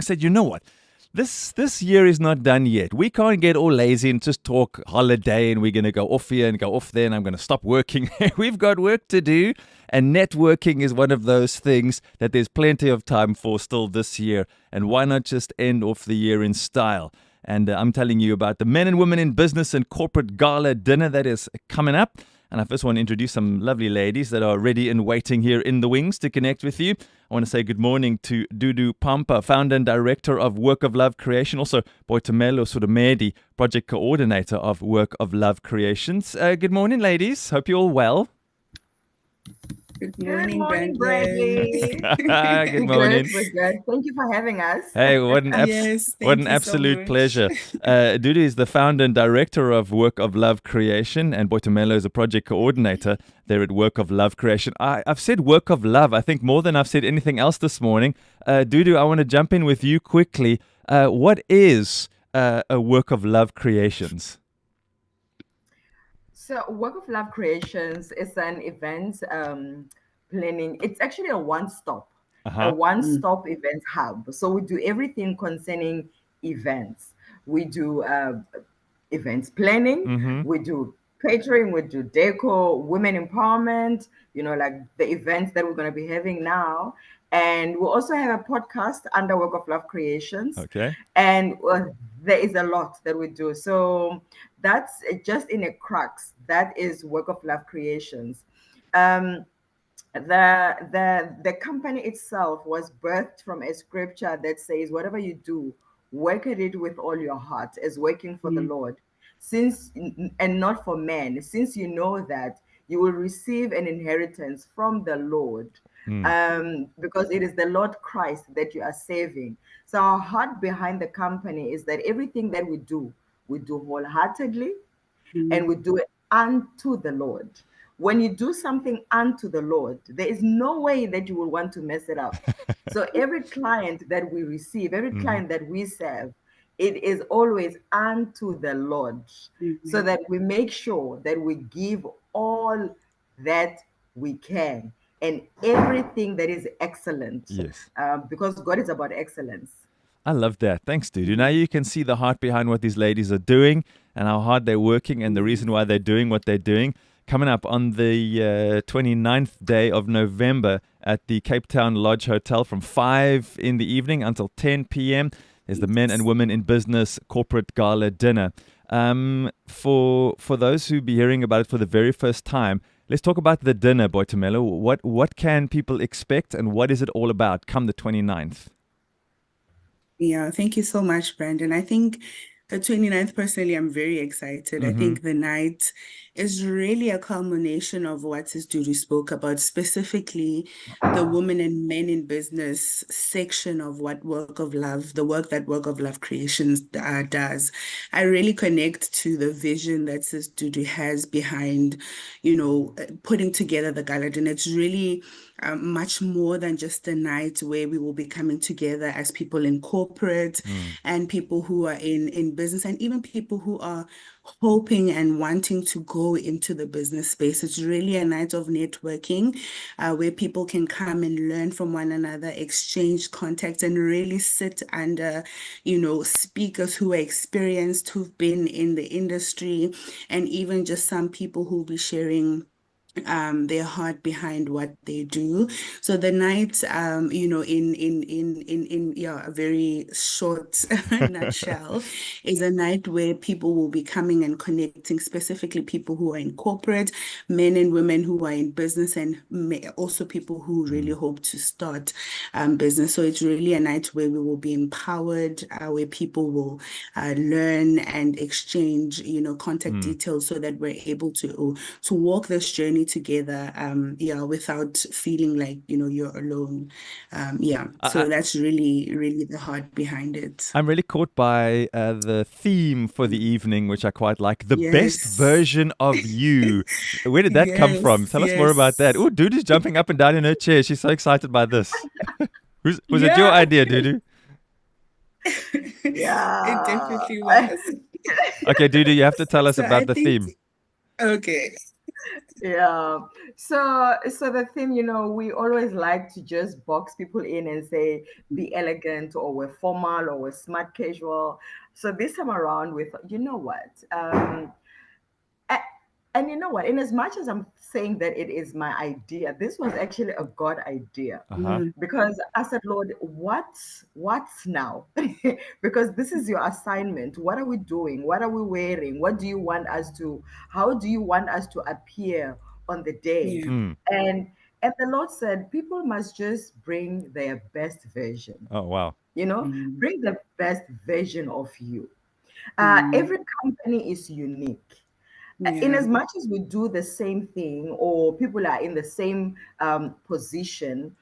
said, you know what? This year is not done yet. We can't get all lazy and just talk holiday and we're going to go off here and go off there and I'm going to stop working. We've got work to do, and networking is one of those things that there's plenty of time for still this year. And why not just end off the year in style? And I'm telling you about the Men and Women in Business and Corporate Gala Dinner that is coming up. And I first want to introduce some lovely ladies that are ready and waiting here in the wings to connect with you. I want to say good morning to Dudu Pampa, founder and director of Work of Love Creation. Also, Boitumelo Surumedi, project coordinator of Work of Love Creations. Good morning, ladies. Hope you're all well. Good morning, Brandon. Good morning. We're good. Thank you for having us. Hey, what an absolute pleasure. Dudu is the founder and director of Work of Love Creation, and Boitumelo is a project coordinator there at Work of Love Creation. I've said Work of Love, I think, more than I've said anything else this morning. Dudu, I want to jump in with you quickly. What is a Work of Love Creations? So Work of Love Creations is an event planning. It's actually a one-stop event hub. So we do everything concerning events. We do events planning. We do catering. We do decor, women empowerment, like the events that we're going to be having now. And we also have a podcast under Work of Love Creations. Okay. And there is a lot that we do. So that's just in a crux. That is Work of Love Creations. The company itself was birthed from a scripture that says, whatever you do, work at it with all your heart as working for the Lord, and not for man, since you know that you will receive an inheritance from the Lord. Because it is the Lord Christ that you are saving. So our heart behind the company is that everything that we do wholeheartedly, and we do it unto the Lord. When you do something unto the Lord, there is no way that you will want to mess it up. So every client that we receive, every client that we serve, it is always unto the Lord, so that we make sure that we give all that we can and everything that is excellent. Yes. Because God is about excellence. I love that. Thanks, Dudu. Now you can see the heart behind what these ladies are doing and how hard they're working and the reason why they're doing what they're doing. Coming up on the 29th day of November at the Cape Town Lodge Hotel from 5 in the evening until 10 p.m. There's the Men and Women in Business Corporate Gala Dinner. For those who be hearing about it for the very first time, let's talk about the dinner, Boitumelo. What can people expect and what is it all about come the 29th? Yeah, thank you so much, Brandon. I think the 29th, personally, I'm very excited. I think the night is really a culmination of what Sis Dudu spoke about, specifically the women and men in business section of what Work of Love, the work that Work of Love Creations does. I really connect to the vision that Sis Dudu has behind, putting together the gala dinner. It's really much more than just a night where we will be coming together as people in corporate and people who are in business, and even people who are hoping and wanting to go into the business space. It's really a night of networking where people can come and learn from one another, exchange contacts, and really sit under, speakers who are experienced, who've been in the industry, and even just some people who'll be sharing their heart behind what they do. So the night, in a very short nutshell, is a night where people will be coming and connecting, specifically people who are in corporate, men and women who are in business, and also people who really hope to start business. So it's really a night where we will be empowered, where people will learn and exchange, contact details, so that we're able to walk this journey together, without feeling like, you're alone. So that's really the heart behind it. I'm really caught by the theme for the evening, which I quite like. The best version of you. Where did that come from? Tell us more about that. Oh, Dudu's jumping up and down in her chair. She's so excited by this. Was it your idea, Dudu? Yeah. It definitely was. Okay, Dudu, you have to tell us about the theme. Okay. Yeah. So the thing, we always like to just box people in and say be elegant or we're formal or we're smart casual. So this time around with, you know what? A- And you know what? In as much as I'm saying that it is my idea, this was actually a God idea. Uh-huh. Mm, Because I said, Lord, what's now? Because this is your assignment. What are we doing? What are we wearing? What do you want us to, how do you want us to appear on the day? yeah. Mm. And and the Lord said, people must just bring their best version, Oh, wow. Mm, bring the best version of you. mm, Every company is unique. In yeah. as much as we do the same thing or people are in the same position,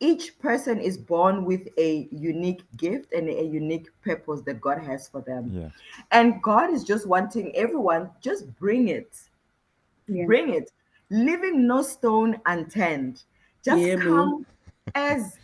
each person is born with a unique gift and a unique purpose that God has for them. Yeah. And God is just wanting everyone, just Yeah. bring it, leaving no stone unturned. Just Yeah, boo. come as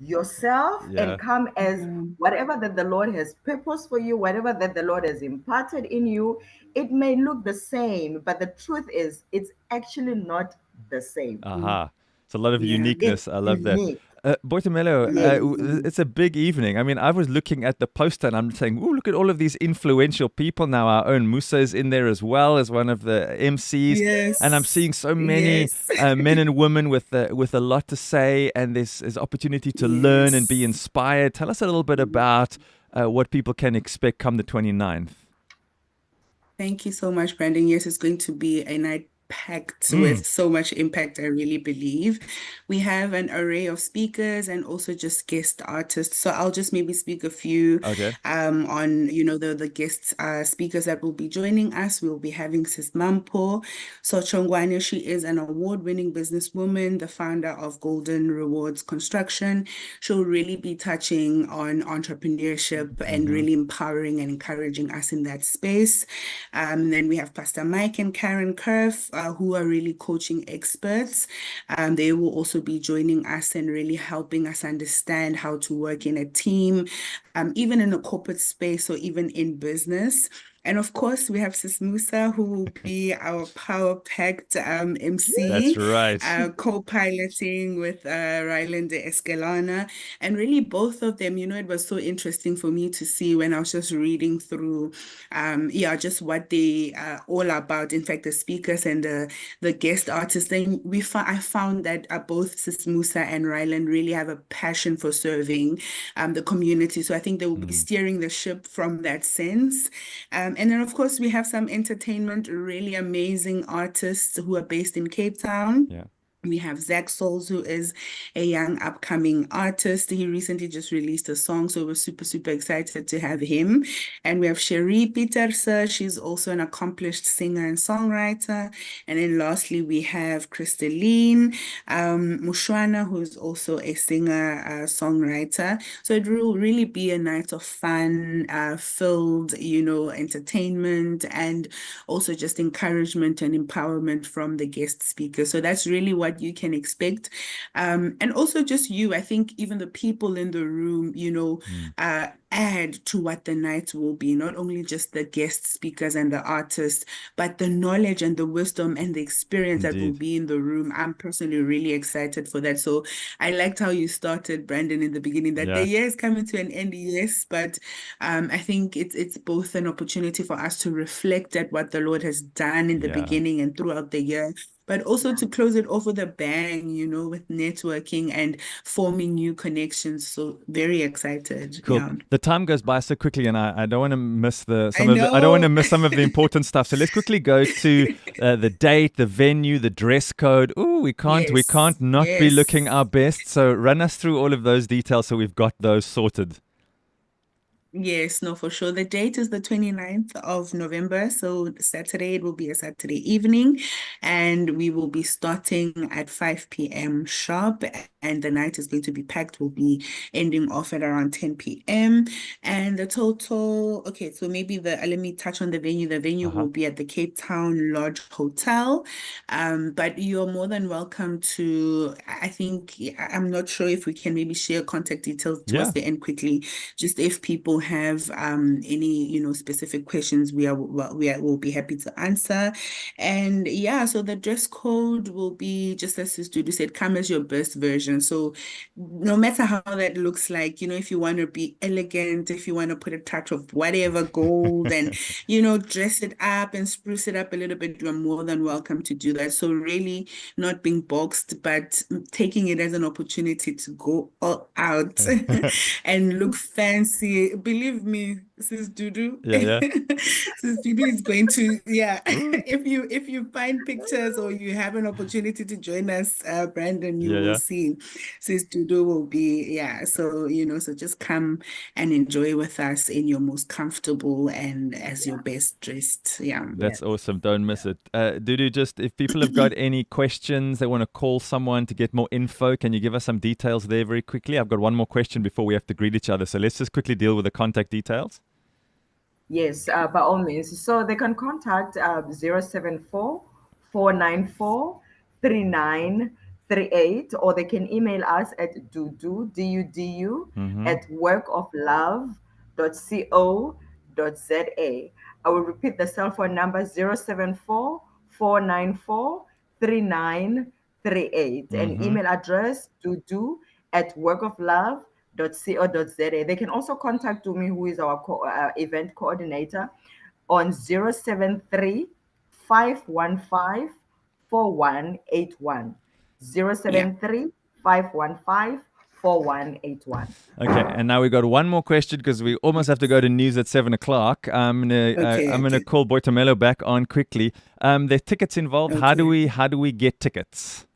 yourself and Yeah. come as Yeah. whatever that the Lord has purposed for you, whatever that the Lord has imparted in you. It may look the same, but the truth is, it's actually not the same. Aha. It's a lot of Yeah. It's uniqueness. I love that. unique. Boitamelo, Yes. it's a big evening. I mean, I was looking at the poster and I'm saying, "Ooh, look at all of these influential people now." Our own Musa is in there as well as one of the MCs, and I'm Yes. seeing so many Yes. men and women with a lot to say, and there's opportunity to learn and be Yes. inspired. Tell us a little bit about what people can expect come the 29th. Thank you so much, Brandon. Yes, it's going to be a night packed Mm, with so much impact, I really believe. We have an array of speakers and also just guest artists. So I'll just maybe speak a few okay. on, the guest speakers that will be joining us. We'll be having Sis Mampo. So Chongwane, she is an award-winning businesswoman, the founder of Golden Rewards Construction. She'll really be touching on entrepreneurship and Mm-hmm. really empowering and encouraging us in that space. Then we have Pastor Mike and Karen Kerf, who are really coaching experts. They will also be joining us and really helping us understand how to work in a team, even in a corporate space or even in business. And of course, we have Sis Musa, who will be our power-packed That's MC, right. co-piloting with Ryland de Escalana. And really, both of them, it was so interesting for me to see when I was just reading through, just what they are all about. In fact, the speakers and the guest artists. Then I found that both Sis Musa and Ryland really have a passion for serving the community. So I think they will be Mm, steering the ship from that sense. And then, of course, we have some entertainment, really amazing artists who are based in Cape Town. yeah. We have Zach Souls, who is a young upcoming artist. He recently just released a song, so we're super, super excited to have him. And we have Cherie Pieterse. She's also an accomplished singer and songwriter. And then lastly, we have Crystalline Mushwana, who's also a singer, songwriter. So it will really be a night of fun, filled, entertainment and also just encouragement and empowerment from the guest speaker. So that's really what you can expect. And also just I think even the people in the room, Mm, add to what the night will be, not only just the guest speakers and the artists, but the knowledge and the wisdom and the experience that will indeed. be in the room. I'm personally really excited for that. So I liked how you started, Brandon, in the beginning, that the Yeah. year is coming to an end, yes, but I think it's both an opportunity for us to reflect at what the Lord has done in the Yeah. beginning and throughout the year, but also to close it off with a bang, with networking and forming new connections. So very excited. Cool. Yeah. The time goes by so quickly, and I don't want to miss I I don't want know. to miss some of the important stuff. So let's quickly go to the date, the venue, the dress code. Ooh, we Yes. can't not be looking Yes. our best. So run us through all of those details so we've got those sorted. Yes, no, for sure. The date is the 29th of November. So Saturday, it will be a Saturday evening, and we will be starting at 5 p.m. sharp. And the night is going to be packed. We'll be ending off at around 10 p.m. And the total, okay, so maybe let me touch on the venue. The venue Uh huh. will be at the Cape Town Lodge Hotel. But you're more than welcome to, I think, I'm not sure if we can maybe share contact details towards Yeah. the end quickly, just if people have any, specific questions, we'll be happy to answer. And yeah, so the dress code will be, just as Sis Dudu said, come as your best version. So no matter how that looks like, if you want to be elegant, if you want to put a touch of whatever gold and, dress it up and spruce it up a little bit, you're more than welcome to do that. So really not being boxed, but taking it as an opportunity to go all out and look fancy. Believe me, Sis Dudu. Yeah. Sis Dudu is going to, Ooh. if you find pictures or you have an opportunity to join us, Brandon, you will Yeah. see Sis Dudu will be, so, so just come and enjoy with us in your most comfortable and as your best dressed. Yeah. That's awesome. Don't miss it. Dudu, just if people have got any questions, they want to call someone to get more info, can you give us some details there very quickly? I've got one more question before we have to greet each other. So let's just quickly deal with the contact details. Yes, by all means. So they can contact 074 494 3938, or they can email us at dudu, D-U-D-U, at workoflove.co.za. I will repeat the cell phone number 074 494 3938, and email address dudu at workoflove.co.za. They can also contact Dumi, who is our event coordinator, on 073 515 4181. 073 515 4181. Okay, and now we got one more question because we almost have to go to news at 7:00. I'm gonna call Boitamelo back on quickly. There are tickets involved. Okay. How do we get tickets?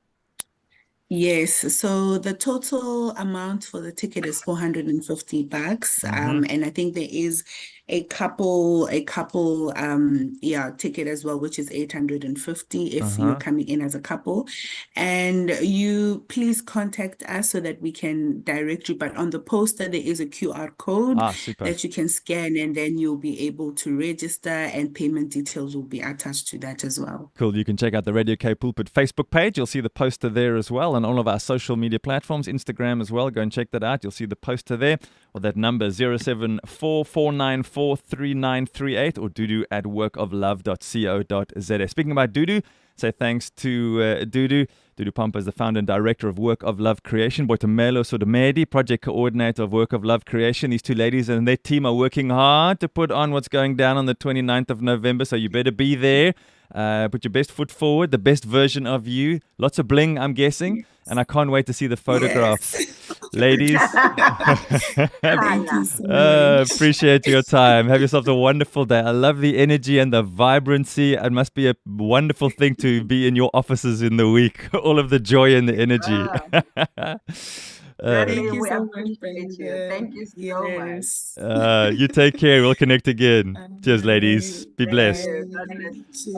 Yes, so the total amount for the ticket is 450 bucks. And I think there is a couple ticket as well, which is 850 if you're coming in as a couple. And you please contact us so that we can direct you. But on the poster there is a QR code Super. that you can scan, and then you'll be able to register, and payment details will be attached to that as well. Cool. You can check out the Radio K Pulpit Facebook page. You'll see the poster there as well, and all of our social media platforms, Instagram as well. Go and check that out. You'll see the poster there. Or that number 074 494 3938 or dudu at workoflove.co.za. Speaking about Dudu, say thanks to Dudu. Dudu Pampa is the founder and director of Work of Love Creation. Boitamelo Sodamedi, project coordinator of Work of Love Creation. These two ladies and their team are working hard to put on what's going down on the 29th of November, so you better be there. Put your best foot forward, the best version of you. Lots of bling, I'm guessing. And I can't wait to see the photographs. Yes. Ladies, Thank you so much. appreciate your time. Have yourselves a wonderful day. I love the energy and the vibrancy. It must be a wonderful thing to be in your offices in the week. All of the joy and the energy. Thank you we so much, appreciate you. Brenda. Thank you so much. Yes. You take care. We'll connect again. Cheers, ladies. Be blessed. Thank you. God bless you. Cheers.